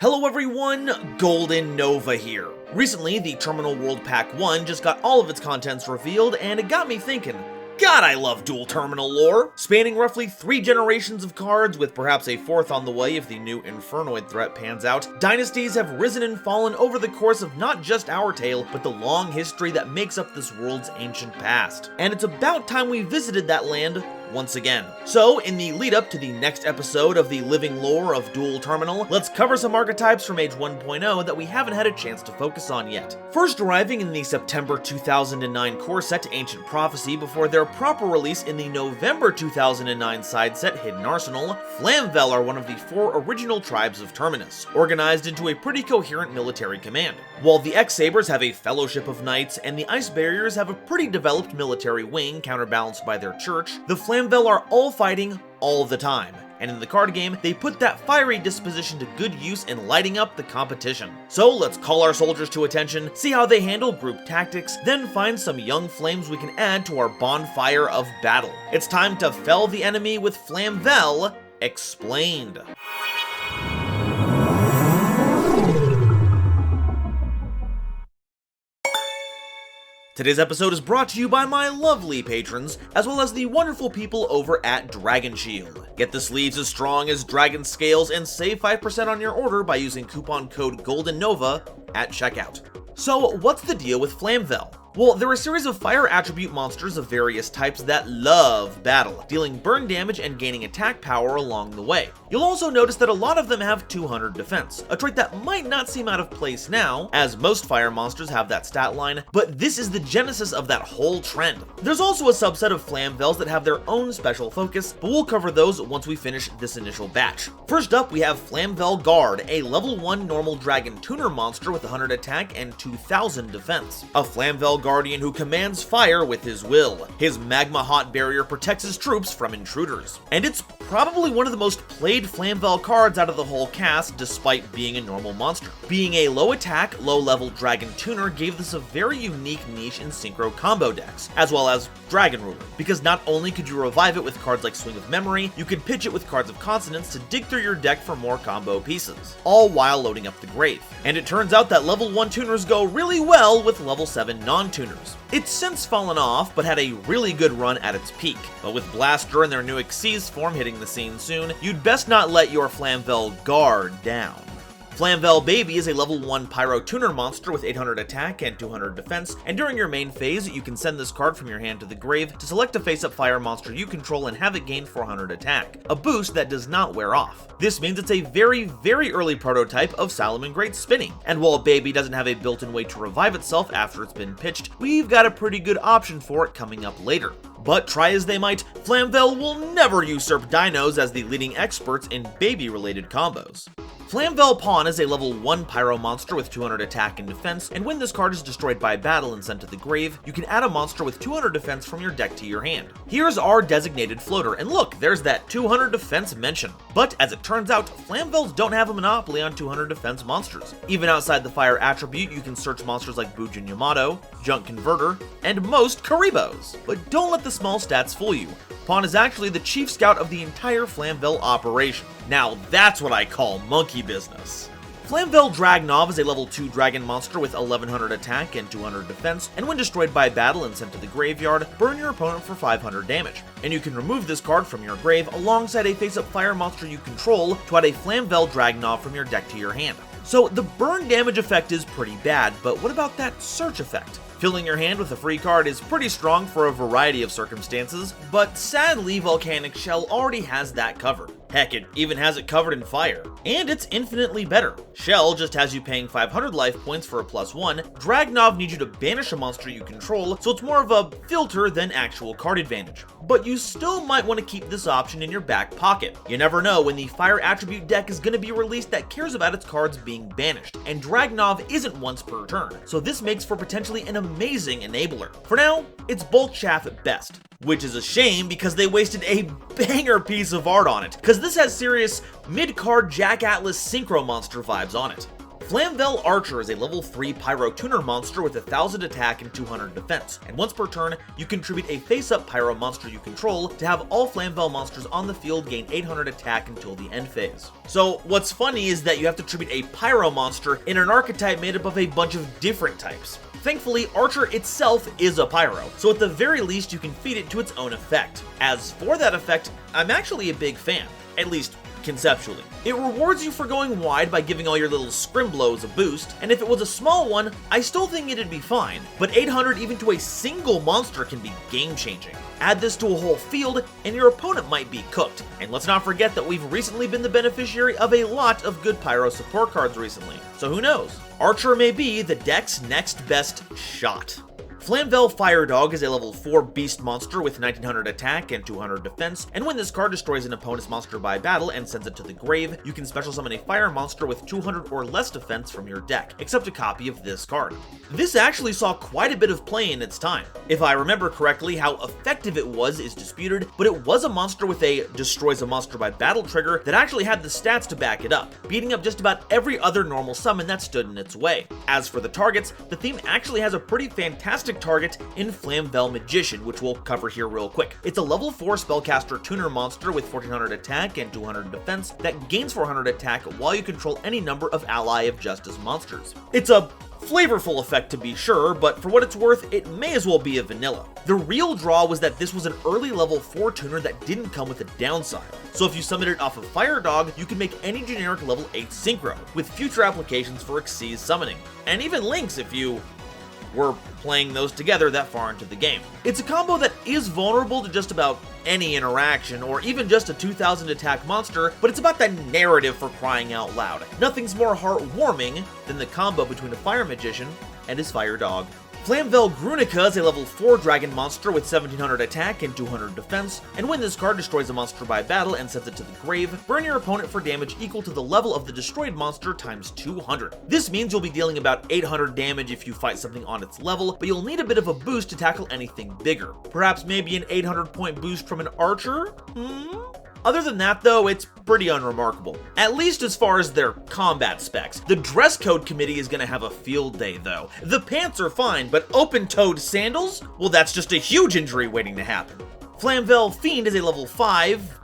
Hello everyone, GoldenNova here. Recently, the Terminal World Pack 1 just got all of its contents revealed, and it got me thinking, God, I love Duel Terminal lore! Spanning roughly 3 generations of cards, with perhaps a 4th on the way if the new Infernoid threat pans out, dynasties have risen and fallen over the course of not just our tale, but the long history that makes up this world's ancient past. And it's about time we visited that land once again. So, in the lead up to the next episode of the living lore of Duel Terminal, let's cover some archetypes from Age 1.0 that we haven't had a chance to focus on yet. First arriving in the September 2009 core set Ancient Prophecy before their proper release in the November 2009 side set Hidden Arsenal, Flamvell are one of the 4 original tribes of Terminus, organized into a pretty coherent military command. While the X-Sabers have a fellowship of knights and the Ice Barriers have a pretty developed military wing counterbalanced by their church, the Flamvell are all fighting all the time, and in the card game, they put that fiery disposition to good use in lighting up the competition. So let's call our soldiers to attention, see how they handle group tactics, then find some young flames we can add to our bonfire of battle. It's time to fell the enemy with Flamvell Explained. Today's episode is brought to you by my lovely patrons, as well as the wonderful people over at Dragon Shield. Get the sleeves as strong as dragon scales and save 5% on your order by using coupon code GoldenNova at checkout. So what's the deal with Flamvell? Well, they're a series of fire attribute monsters of various types that love battle, dealing burn damage and gaining attack power along the way. You'll also notice that a lot of them have 200 defense, a trait that might not seem out of place now, as most fire monsters have that stat line, but this is the genesis of that whole trend. There's also a subset of Flamvells that have their own special focus, but we'll cover those once we finish this initial batch. First up, we have Flamvell Guard, a level 1 normal dragon tuner monster with 100 attack and 2000 defense. A Flamvell Guardian who commands fire with his will. His magma hot barrier protects his troops from intruders. And it's probably one of the most played Flamvell cards out of the whole cast, despite being a normal monster. Being a low attack, low level dragon tuner gave this a very unique niche in synchro combo decks, as well as Dragon Ruler, because not only could you revive it with cards like Swing of Memory, you could pitch it with cards of Consonance to dig through your deck for more combo pieces, all while loading up the grave. And it turns out that level 1 tuners go really well with level 7 non-tuners. It's since fallen off, but had a really good run at its peak. But with Blaster and their new Xyz form hitting the scene soon, you'd best not let your Flamvell Guard down. Flamvell Baby is a level 1 Pyro Tuner monster with 800 attack and 200 defense, and during your main phase, you can send this card from your hand to the grave to select a face-up fire monster you control and have it gain 400 attack, a boost that does not wear off. This means it's a very, very early prototype of Salamangreat Great Spinning, and while Baby doesn't have a built-in way to revive itself after it's been pitched, we've got a pretty good option for it coming up later. But try as they might, Flamvell will never usurp Dinos as the leading experts in baby-related combos. Flamvell Pawn is a level 1 Pyro monster with 200 attack and defense, and when this card is destroyed by battle and sent to the grave, you can add a monster with 200 defense from your deck to your hand. Here's our designated floater, and look, there's that 200 defense mention. But as it turns out, Flamvells don't have a monopoly on 200 defense monsters. Even outside the fire attribute, you can search monsters like Bujin Yamato, Junk Converter, and most Karibos. But don't let the small stats fool you. Pawn is actually the chief scout of the entire Flamvell operation. Now that's what I call monkey business. Flamvell Dragnov is a level 2 dragon monster with 1100 attack and 200 defense, and when destroyed by battle and sent to the graveyard, burn your opponent for 500 damage. And you can remove this card from your grave alongside a face-up fire monster you control to add a Flamvell Dragnov from your deck to your hand. So the burn damage effect is pretty bad, but what about that search effect? Filling your hand with a free card is pretty strong for a variety of circumstances, but sadly Volcanic Shell already has that covered. Heck, it even has it covered in fire. And it's infinitely better. Shell just has you paying 500 life points for a +1, Dragnov needs you to banish a monster you control, so it's more of a filter than actual card advantage. But you still might want to keep this option in your back pocket. You never know when the fire attribute deck is going to be released that cares about its cards being banished, and Dragnov isn't once per turn, so this makes for potentially an amazing enabler. For now, it's bulk chaff at best. Which is a shame because they wasted a banger piece of art on it, because this has serious mid-card Jack Atlas Synchro Monster vibes on it. Flamvell Archer is a level 3 Pyro Tuner monster with 1000 attack and 200 defense, and once per turn, you contribute a face-up Pyro monster you control to have all Flamvell monsters on the field gain 800 attack until the end phase. So what's funny is that you have to tribute a Pyro monster in an archetype made up of a bunch of different types. Thankfully, Archer itself is a Pyro, so at the very least you can feed it to its own effect. As for that effect, I'm actually a big fan, at least conceptually. It rewards you for going wide by giving all your little scrimblows a boost, and if it was a small one, I still think it'd be fine, but 800 even to a single monster can be game-changing. Add this to a whole field, and your opponent might be cooked. And let's not forget that we've recently been the beneficiary of a lot of good Pyro support cards recently, so who knows? Archer may be the deck's next best shot. Flamvell Firedog is a level 4 beast monster with 1900 attack and 200 defense, and when this card destroys an opponent's monster by battle and sends it to the grave, you can special summon a fire monster with 200 or less defense from your deck, except a copy of this card. This actually saw quite a bit of play in its time. If I remember correctly, how effective it was is disputed, but it was a monster with a destroys a monster by battle trigger that actually had the stats to back it up, beating up just about every other normal summon that stood in its way. As for the targets, the theme actually has a pretty fantastic target in Flamvell Magician, which we'll cover here real quick. It's a level 4 spellcaster tuner monster with 1400 attack and 200 defense that gains 400 attack while you control any number of Ally of Justice monsters. It's a flavorful effect to be sure, but for what it's worth, it may as well be a vanilla. The real draw was that this was an early level 4 tuner that didn't come with a downside. So if you summoned it off of Firedog, you could make any generic level 8 synchro, with future applications for Xyz summoning, and even Lynx if you were playing those together that far into the game. It's a combo that is vulnerable to just about any interaction, or even just a 2000 attack monster, but it's about that narrative for crying out loud. Nothing's more heartwarming than the combo between a Fire Magician and his Firedog. Flamvell Grunica is a level 4 dragon monster with 1700 attack and 200 defense, and when this card destroys a monster by battle and sends it to the grave, burn your opponent for damage equal to the level of the destroyed monster times 200. This means you'll be dealing about 800 damage if you fight something on its level, but you'll need a bit of a boost to tackle anything bigger. Perhaps maybe an 800 point boost from an archer? Other than that though, it's pretty unremarkable. At least as far as their combat specs. The dress code committee is gonna have a field day though. The pants are fine, but open-toed sandals? Well, that's just a huge injury waiting to happen. Flamvell Fiend is a level 5,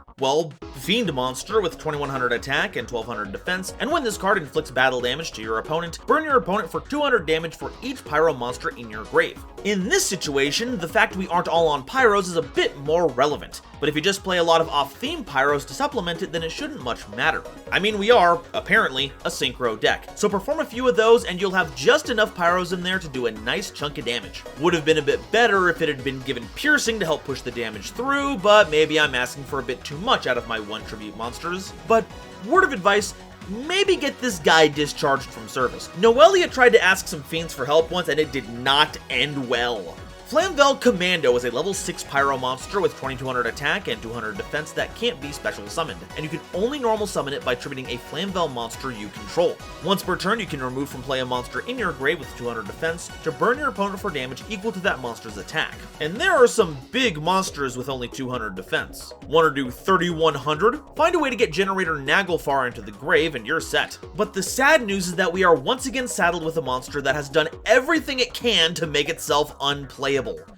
Fiend monster with 2100 attack and 1200 defense, and when this card inflicts battle damage to your opponent, burn your opponent for 200 damage for each Pyro monster in your grave. In this situation, the fact we aren't all on Pyros is a bit more relevant, but if you just play a lot of off-theme Pyros to supplement it, then it shouldn't much matter. I mean, we are, apparently, a synchro deck, so perform a few of those and you'll have just enough Pyros in there to do a nice chunk of damage. Would have been a bit better if it had been given piercing to help push the damage through, but maybe I'm asking for a bit too much out of my one tribute monsters. But word of advice, maybe get this guy discharged from service. Noelia tried to ask some fiends for help once and it did not end well. Flamvell Commando is a level 6 Pyro monster with 2200 attack and 200 defense that can't be special summoned, and you can only normal summon it by tributing a Flamvell monster you control. Once per turn, you can remove from play a monster in your grave with 200 defense to burn your opponent for damage equal to that monster's attack. And there are some big monsters with only 200 defense. Want to do 3100? Find a way to get Generator Naglfar into the grave and you're set. But the sad news is that we are once again saddled with a monster that has done everything it can to make itself unplayable.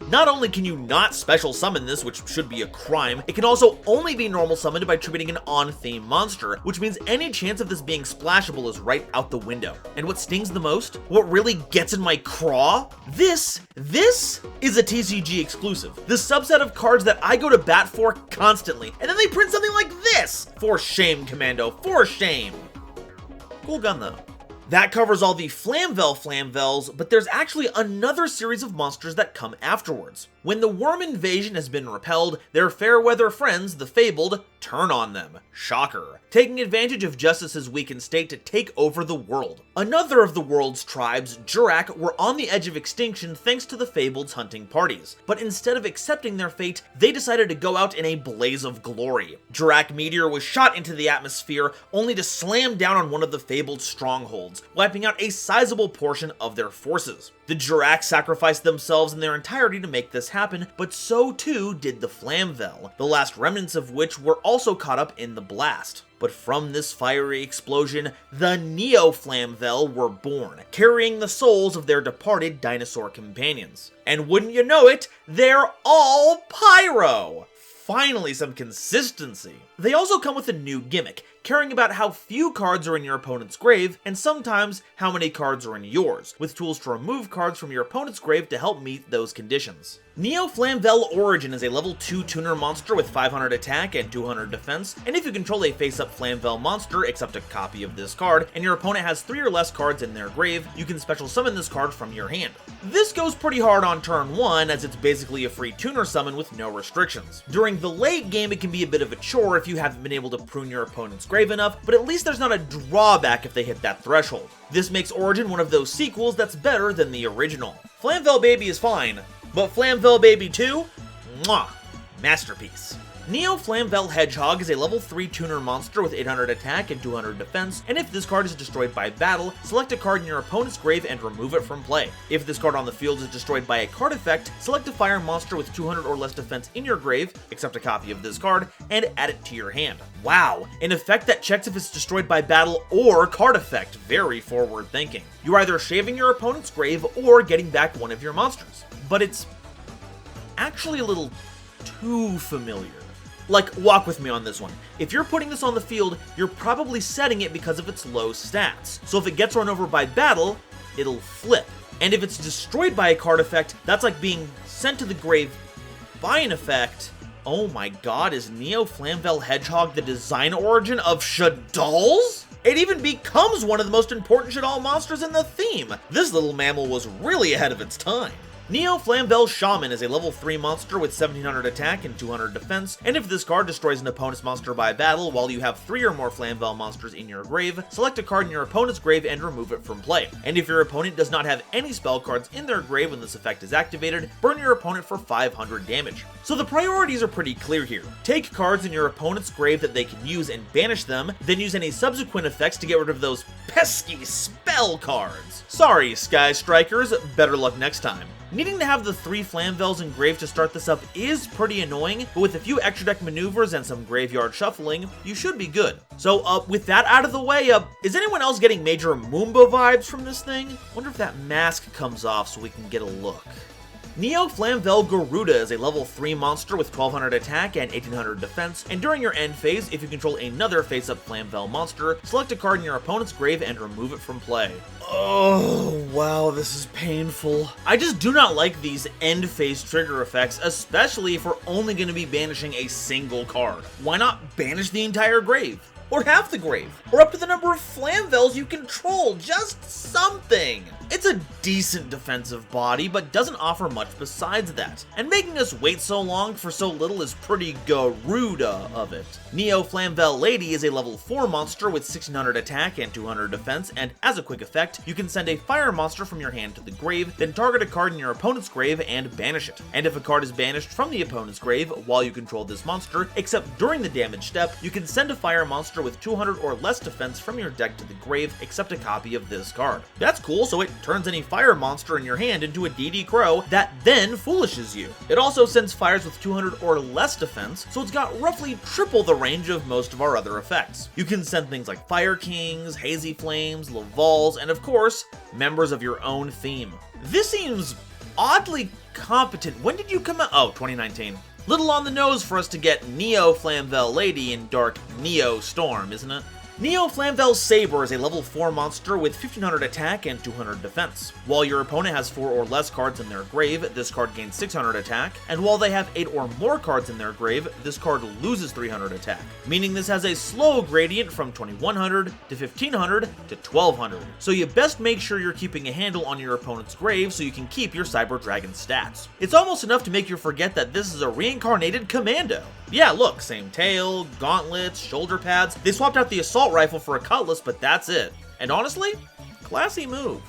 Not only can you not special summon this, which should be a crime, it can also only be normal summoned by tributing an on-theme monster, which means any chance of this being splashable is right out the window. And what stings the most? What really gets in my craw? This is a TCG exclusive. The subset of cards that I go to bat for constantly, and then they print something like this! For shame, Commando, for shame! Cool gun though. That covers all the Flamvells, but there's actually another series of monsters that come afterwards. When the worm invasion has been repelled, their fair weather friends, the fabled, turn on them. Shocker. Taking advantage of Justice's weakened state to take over the world. Another of the world's tribes, Jurak, were on the edge of extinction thanks to the Fabled's hunting parties. But instead of accepting their fate, they decided to go out in a blaze of glory. Jurak Meteor was shot into the atmosphere, only to slam down on one of the Fabled's strongholds, wiping out a sizable portion of their forces. The Jurak sacrificed themselves in their entirety to make this happen, happen, but so too did the Flamvell, the last remnants of which were also caught up in the blast. But from this fiery explosion, the Neo Flamvell were born, carrying the souls of their departed dinosaur companions. And wouldn't you know it, they're all pyro! Finally, some consistency. They also come with a new gimmick, caring about how few cards are in your opponent's grave, and sometimes how many cards are in yours, with tools to remove cards from your opponent's grave to help meet those conditions. Neo Flamvell Origin is a level 2 tuner monster with 500 attack and 200 defense, and if you control a face-up Flamvell monster, except a copy of this card, and your opponent has 3 or less cards in their grave, you can special summon this card from your hand. This goes pretty hard on turn 1, as it's basically a free tuner summon with no restrictions. During the late game, it can be a bit of a chore if you haven't been able to prune your opponent's grave enough, but at least there's not a drawback if they hit that threshold. This makes Origin one of those sequels that's better than the original. Flamvell Baby is fine, but Flamvell Baby 2? Mwah! Masterpiece. Neo Flamvell Hedgehog is a level 3 tuner monster with 800 attack and 200 defense, and if this card is destroyed by battle, select a card in your opponent's grave and remove it from play. If this card on the field is destroyed by a card effect, select a fire monster with 200 or less defense in your grave, except a copy of this card, and add it to your hand. Wow, an effect that checks if it's destroyed by battle or card effect. Very forward thinking. You're either shaving your opponent's grave or getting back one of your monsters. But it's actually a little too familiar. Like, walk with me on this one. If you're putting this on the field, you're probably setting it because of its low stats. So if it gets run over by battle, it'll flip. And if it's destroyed by a card effect, that's like being sent to the grave by an effect. Oh my god, is Neo Flamvell Hedgehog the design origin of Shaddolls? It even becomes one of the most important Shaddol monsters in the theme. This little mammal was really ahead of its time. Neo Flamvell Shaman is a level 3 monster with 1700 attack and 200 defense, and if this card destroys an opponent's monster by battle while you have 3 or more Flamvell monsters in your grave, select a card in your opponent's grave and remove it from play. And if your opponent does not have any spell cards in their grave when this effect is activated, burn your opponent for 500 damage. So the priorities are pretty clear here. Take cards in your opponent's grave that they can use and banish them, then use any subsequent effects to get rid of those pesky spell cards. Sorry, Sky Strikers, better luck next time. Needing to have the 3 Flamvells in grave to start this up is pretty annoying, but with a few extra deck maneuvers and some graveyard shuffling, you should be good. So with that out of the way, is anyone else getting major Moomba vibes from this thing? Wonder if that mask comes off so we can get a look. Neo Flamvell Garuda is a level 3 monster with 1200 attack and 1800 defense, and during your end phase, if you control another face-up Flamvell monster, select a card in your opponent's grave and remove it from play. Oh, wow, this is painful. I just do not like these end phase trigger effects, especially if we're only going to be banishing a single card. Why not banish the entire grave? Or half the grave, or up to the number of Flamvells you control, just something. It's a decent defensive body, but doesn't offer much besides that, and making us wait so long for so little is pretty Garuda of it. Neo Flamvell Lady is a level 4 monster with 1600 attack and 200 defense, and as a quick effect, you can send a fire monster from your hand to the grave, then target a card in your opponent's grave and banish it. And if a card is banished from the opponent's grave while you control this monster, except during the damage step, you can send a fire monster with 200 or less defense from your deck to the grave, except a copy of this card. That's cool, so it turns any fire monster in your hand into a DD Crow that then foolishes you. It also sends fires with 200 or less defense, so it's got roughly triple the range of most of our other effects. You can send things like Fire Kings, Hazy Flames, Lavals, and of course, members of your own theme. This seems oddly competent. When did you come out? Oh, 2019. Little on the nose for us to get Neo Flamvell Lady in Dark Neo Storm, isn't it? Neo Flamvell Saber is a level 4 monster with 1500 attack and 200 defense. While your opponent has 4 or less cards in their grave, this card gains 600 attack, and while they have 8 or more cards in their grave, this card loses 300 attack, meaning this has a slow gradient from 2100 to 1500 to 1200. So you best make sure you're keeping a handle on your opponent's grave so you can keep your Cyber Dragon stats. It's almost enough to make you forget that this is a reincarnated commando. Yeah, look, same tail, gauntlets, shoulder pads. They swapped out the assault rifle for a cutlass, but that's it. And honestly, classy move.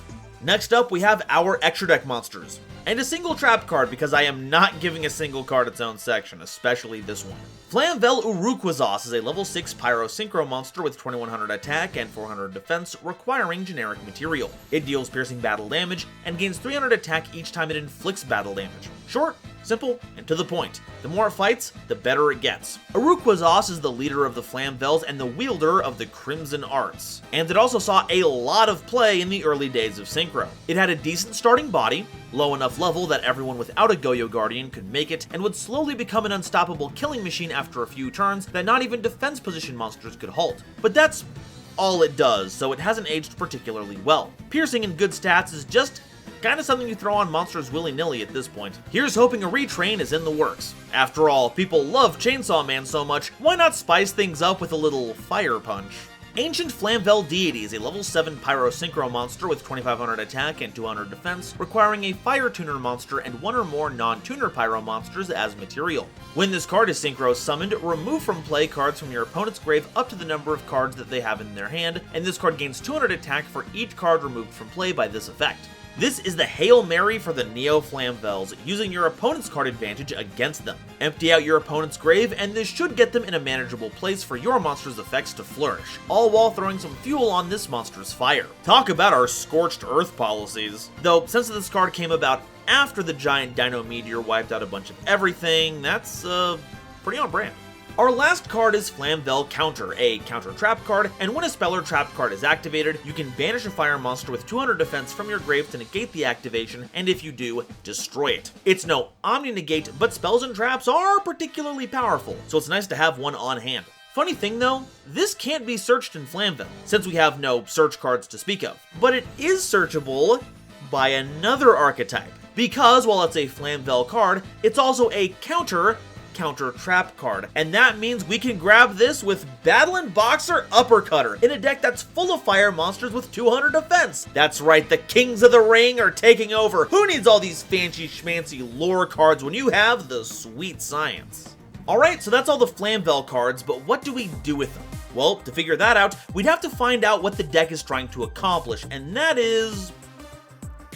Next up, we have our extra deck monsters. And a single trap card, because I am not giving a single card its own section, especially this one. Flamvell Urukwazos is a level 6 Pyro Synchro monster with 2100 attack and 400 defense, requiring generic material. It deals piercing battle damage, and gains 300 attack each time it inflicts battle damage. Short, Simple and to the point. The more it fights, the better it gets. Aruquazos is the leader of the Flamvells and the wielder of the Crimson Arts, and it also saw a lot of play in the early days of Synchro. It had a decent starting body, low enough level that everyone without a Goyo Guardian could make it, and would slowly become an unstoppable killing machine after a few turns that not even defense position monsters could halt. But that's all it does, so it hasn't aged particularly well. Piercing and good stats is just kinda something you throw on monsters willy-nilly at this point. Here's hoping a retrain is in the works. After all, people love Chainsaw Man so much, why not spice things up with a little fire punch? Ancient Flamvell Deity is a level 7 Pyro Synchro monster with 2500 attack and 200 defense, requiring a Fire Tuner monster and one or more non-tuner Pyro monsters as material. When this card is Synchro summoned, remove from play cards from your opponent's grave up to the number of cards that they have in their hand, and this card gains 200 attack for each card removed from play by this effect. This is the Hail Mary for the Neo Flamvells, using your opponent's card advantage against them. Empty out your opponent's grave, and this should get them in a manageable place for your monster's effects to flourish, all while throwing some fuel on this monster's fire. Talk about our scorched earth policies. Though, since this card came about after the giant Dino Meteor wiped out a bunch of everything, that's pretty on brand. Our last card is Flamvell Counter, a counter trap card, and when a spell or trap card is activated, you can banish a fire monster with 200 defense from your grave to negate the activation, and if you do, destroy it. It's no Omni-Negate, but spells and traps are particularly powerful, so it's nice to have one on hand. Funny thing though, this can't be searched in Flamvell, since we have no search cards to speak of, but it is searchable by another archetype, because while it's a Flamvell card, it's also a counter trap card, and that means we can grab this with Battlin' Boxer Uppercutter in a deck that's full of fire monsters with 200 defense. That's right, the Kings of the Ring are taking over. Who needs all these fancy schmancy lore cards when you have the sweet science? Alright, so that's all the Flamvell cards, but what do we do with them? Well, to figure that out, we'd have to find out what the deck is trying to accomplish, and that is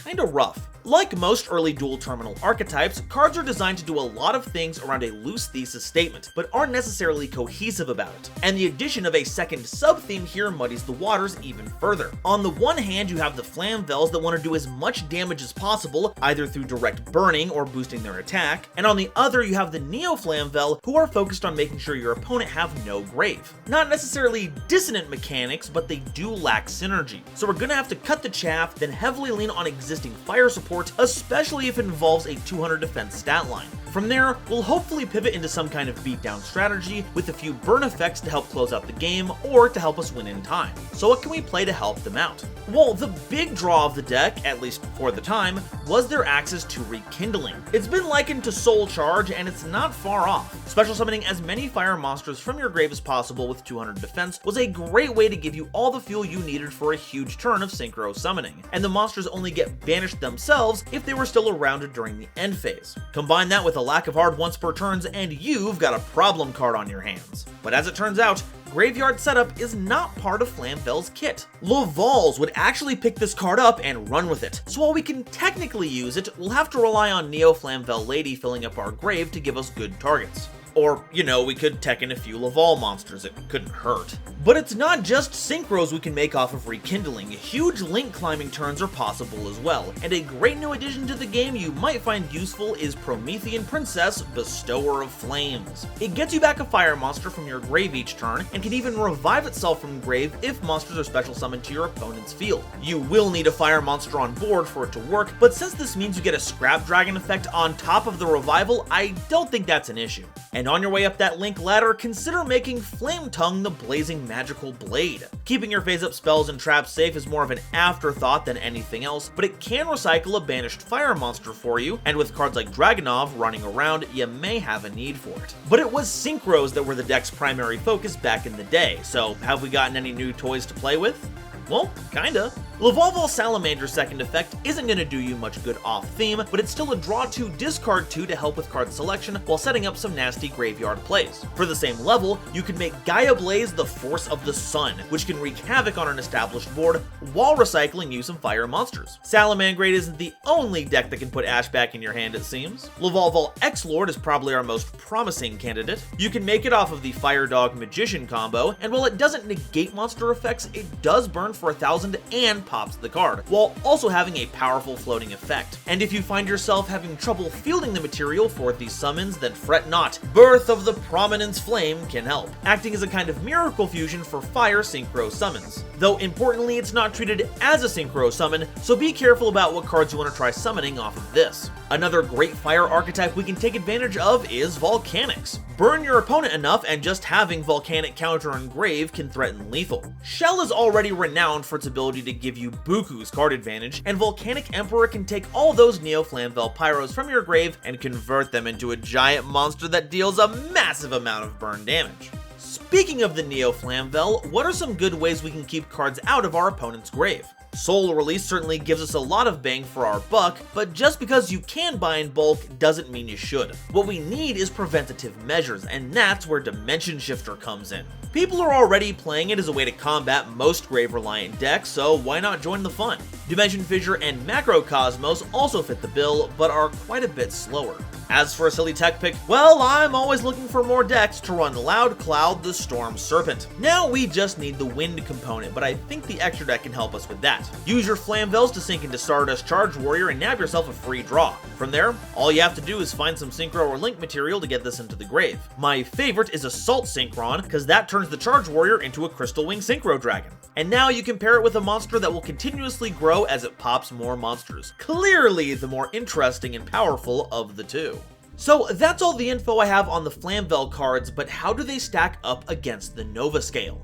kinda rough. Like most early Duel Terminal archetypes, cards are designed to do a lot of things around a loose thesis statement, but aren't necessarily cohesive about it, and the addition of a second sub-theme here muddies the waters even further. On the one hand, you have the Flamvells that want to do as much damage as possible, either through direct burning or boosting their attack, and on the other, you have the Neo Flamvell, who are focused on making sure your opponent have no grave. Not necessarily dissonant mechanics, but they do lack synergy, so we're gonna have to cut the chaff, then heavily lean on existing fire support, especially if it involves a 200 defense stat line. From there, we'll hopefully pivot into some kind of beatdown strategy with a few burn effects to help close out the game or to help us win in time. So what can we play to help them out? Well, the big draw of the deck, at least for the time, was their access to Rekindling. It's been likened to Soul Charge, and it's not far off. Special summoning as many fire monsters from your grave as possible with 200 defense was a great way to give you all the fuel you needed for a huge turn of synchro summoning, and the monsters only get banished themselves if they were still around during the end phase. Combine that with a lack of hard once per turns, and you've got a problem card on your hands. But as it turns out, Graveyard Setup is not part of Flamvell's kit. Laval's would actually pick this card up and run with it, so while we can technically use it, we'll have to rely on Neo Flamvell Lady filling up our grave to give us good targets. Or, you know, we could tech in a few Laval monsters, it couldn't hurt. But it's not just synchros we can make off of Rekindling, huge link climbing turns are possible as well, and a great new addition to the game you might find useful is Promethean Princess, Bestower of Flames. It gets you back a fire monster from your grave each turn, and can even revive itself from grave if monsters are special summoned to your opponent's field. You will need a fire monster on board for it to work, but since this means you get a Scrap Dragon effect on top of the revival, I don't think that's an issue. And on your way up that link ladder, consider making Flame Tongue the Blazing Magical Blade. Keeping your phase-up spells and traps safe is more of an afterthought than anything else, but it can recycle a banished fire monster for you, and with cards like Dragonov running around, you may have a need for it. But it was synchros that were the deck's primary focus back in the day, so have we gotten any new toys to play with? Well, kinda. Lavalval Salamander's second effect isn't going to do you much good off-theme, but it's still a draw 2, discard 2 to help with card selection while setting up some nasty graveyard plays. For the same level, you can make Gaia Blaze the Force of the Sun, which can wreak havoc on an established board while recycling you some fire monsters. Salamangrade isn't the only deck that can put Ash back in your hand, it seems. Lavalval X-Lord is probably our most promising candidate. You can make it off of the Fire Dog Magician combo, and while it doesn't negate monster effects, it does burn for 1,000 and pops the card, while also having a powerful floating effect. And if you find yourself having trouble fielding the material for these summons, then fret not. Birth of the Prominence Flame can help, acting as a kind of miracle fusion for fire synchro summons. Though importantly, it's not treated as a synchro summon, so be careful about what cards you want to try summoning off of this. Another great fire archetype we can take advantage of is Volcanics. Burn your opponent enough and just having Volcanic counter engrave can threaten lethal. Shell is already renowned for its ability to give you Buku's card advantage, and Volcanic Emperor can take all those Neo Flamvell Pyros from your grave and convert them into a giant monster that deals a massive amount of burn damage. Speaking of the Neo Flamvell, what are some good ways we can keep cards out of our opponent's grave? Soul Release certainly gives us a lot of bang for our buck, but just because you can buy in bulk doesn't mean you should. What we need is preventative measures, and that's where Dimension Shifter comes in. People are already playing it as a way to combat most grave-reliant decks, so why not join the fun? Dimension Fissure and Macrocosmos also fit the bill, but are quite a bit slower. As for a silly tech pick, well, I'm always looking for more decks to run Loud Cloud the Storm Serpent. Now we just need the wind component, but I think the extra deck can help us with that. Use your Flamvells to sink into Stardust Charge Warrior and nab yourself a free draw. From there, all you have to do is find some Synchro or Link material to get this into the grave. My favorite is Assault Synchron, because that turns the Charge Warrior into a Crystal Wing Synchro Dragon. And now you can pair it with a monster that will continuously grow as it pops more monsters. Clearly the more interesting and powerful of the two. So that's all the info I have on the Flamvell cards, but how do they stack up against the Nova scale?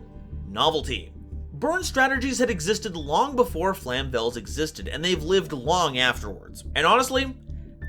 Novelty. Burn strategies had existed long before Flamvells existed, and they've lived long afterwards. And honestly,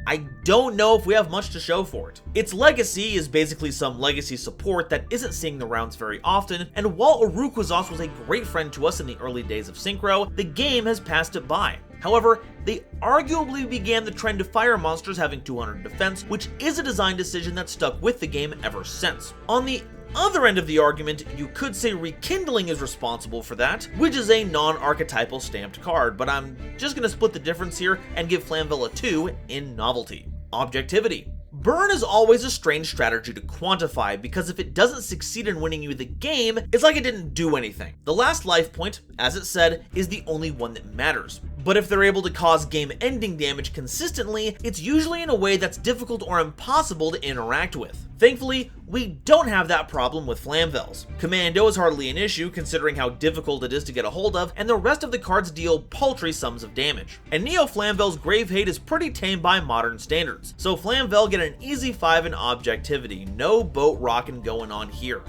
I don't know if we have much to show for it. Its legacy is basically some legacy support that isn't seeing the rounds very often, and while Urukwazos was a great friend to us in the early days of Synchro, the game has passed it by. However, they arguably began the trend of fire monsters having 200 defense, which is a design decision that stuck with the game ever since. On the other end of the argument, you could say Rekindling is responsible for that, which is a non-archetypal stamped card, but I'm just going to split the difference here and give Flamvell a 2 in novelty. Objectivity. Burn is always a strange strategy to quantify, because if it doesn't succeed in winning you the game, it's like it didn't do anything. The last life point, as it said, is the only one that matters. But if they're able to cause game-ending damage consistently, it's usually in a way that's difficult or impossible to interact with. Thankfully, we don't have that problem with Flamvells. Commando is hardly an issue considering how difficult it is to get a hold of, and the rest of the cards deal paltry sums of damage. And Neo Flamvell's Grave Hate is pretty tame by modern standards, so Flamvell get an easy 5 in objectivity, no boat rockin' going on here.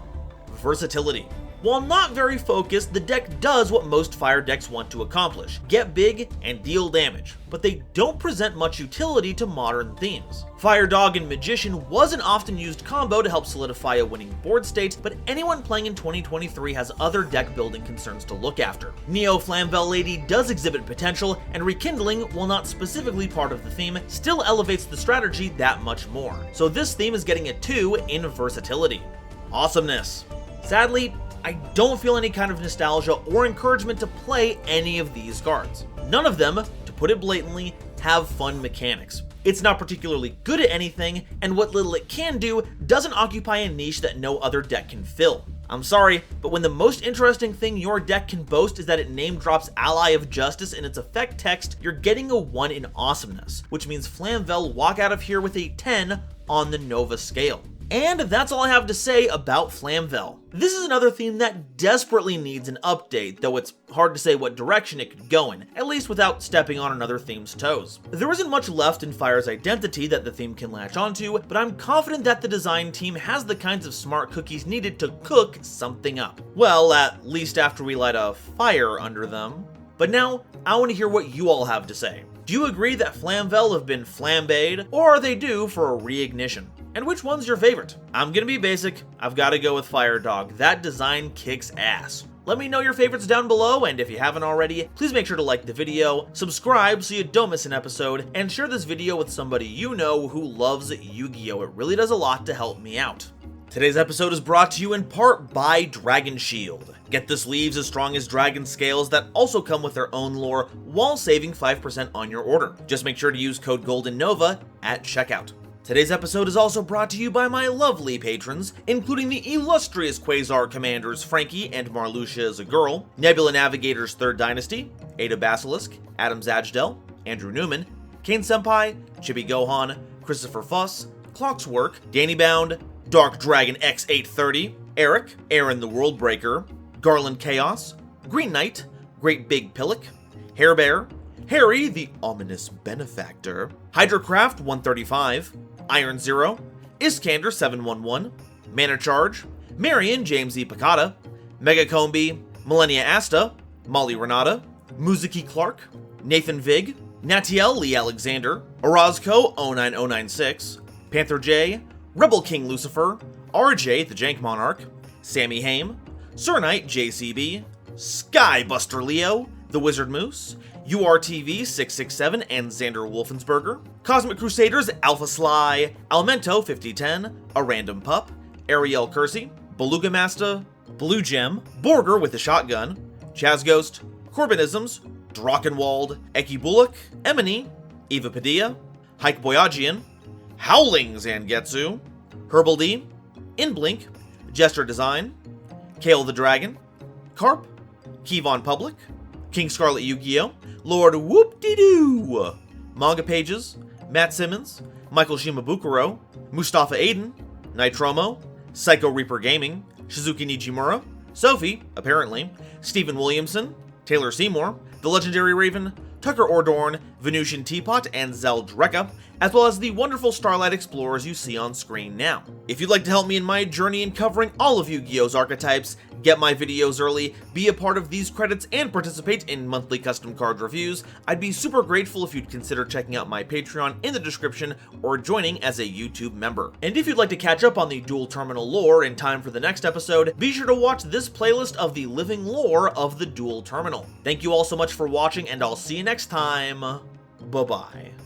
Versatility. While not very focused, the deck does what most fire decks want to accomplish: get big and deal damage, but they don't present much utility to modern themes. Fire Dog and Magician was an often used combo to help solidify a winning board state, but anyone playing in 2023 has other deck building concerns to look after. Neo Flamvell Lady does exhibit potential, and Rekindling, while not specifically part of the theme, still elevates the strategy that much more. So this theme is getting a 2 in versatility. Awesomeness. Sadly, I don't feel any kind of nostalgia or encouragement to play any of these cards. None of them, to put it blatantly, have fun mechanics. It's not particularly good at anything, and what little it can do doesn't occupy a niche that no other deck can fill. I'm sorry, but when the most interesting thing your deck can boast is that it name drops Ally of Justice in its effect text, you're getting a 1 in awesomeness, which means Flamvell walk out of here with a 10 on the Nova scale. And that's all I have to say about Flamvell. This is another theme that desperately needs an update, though it's hard to say what direction it could go in, at least without stepping on another theme's toes. There isn't much left in Fire's identity that the theme can latch onto, but I'm confident that the design team has the kinds of smart cookies needed to cook something up. Well, at least after we light a fire under them. But now, I want to hear what you all have to say. Do you agree that Flamvell have been flambéed, or are they due for a reignition? And which one's your favorite? I'm gonna be basic, I've gotta go with Fire Dog. That design kicks ass. Let me know your favorites down below, and if you haven't already, please make sure to like the video, subscribe so you don't miss an episode, and share this video with somebody you know who loves Yu-Gi-Oh! It really does a lot to help me out. Today's episode is brought to you in part by Dragon Shield. Get the sleeves as strong as dragon scales that also come with their own lore while saving 5% on your order. Just make sure to use code GoldenNova at checkout. Today's episode is also brought to you by my lovely patrons, including the illustrious Quasar Commanders Frankie and Marluxia Zagurl, Nebula Navigators 3rd Dynasty, Ada Basilisk, Adam Zajdel, Andrew Newman, Kane Senpai, Chibi Gohan, Christopher Fuss, Clockswork, Danny Bound, Dark Dragon X830, Eric, Aaron the World Breaker, Garland Chaos, Green Knight, Great Big Pillock, Hair Bear, Harry the Ominous Benefactor, Hydrocraft 135, Iron Zero, Iskander 711, Mana Charge, Marion James E. Picata, Mega Combi, Millennia Asta, Molly Renata, Muzuki Clark, Nathan Vig, Natiel Lee Alexander, Orozco 09096, Panther J, Rebel King Lucifer, RJ the Jank Monarch, Sammy Haim, Sir Knight JCB, Skybuster Leo, The Wizard Moose, URTV 667 and Xander Wolfensberger, Cosmic Crusaders Alpha Sly, Almento 5010, A Random Pup, Ariel Kersey, Beluga Masta, Blue Gem, Borger with a Shotgun, Chaz Ghost, Corbinisms, Drachenwald, Eki Bullock, Emony, Eva Padilla, Hike Boyagian, Howling Zangetsu, Herbal D, Inblink, Jester Design, Kale the Dragon, Carp, Kevon Public, King Scarlet Yu-Gi-Oh!, Lord Whoop-De-Doo, Manga Pages, Matt Simmons, Michael Shimabukuro, Mustafa Aiden, Nitromo, Psycho Reaper Gaming, Shizuki Nijimura, Sophie, apparently, Stephen Williamson, Taylor Seymour, The Legendary Raven, Tucker Ordorn, Venusian Teapot, and Zeldreka, as well as the wonderful Starlight Explorers you see on screen now. If you'd like to help me in my journey in covering all of Yu-Gi-Oh's archetypes, get my videos early, be a part of these credits, and participate in monthly custom card reviews, I'd be super grateful if you'd consider checking out my Patreon in the description or joining as a YouTube member. And if you'd like to catch up on the Duel Terminal lore in time for the next episode, be sure to watch this playlist of the living lore of the Duel Terminal. Thank you all so much for watching, and I'll see you next time. Bye-bye.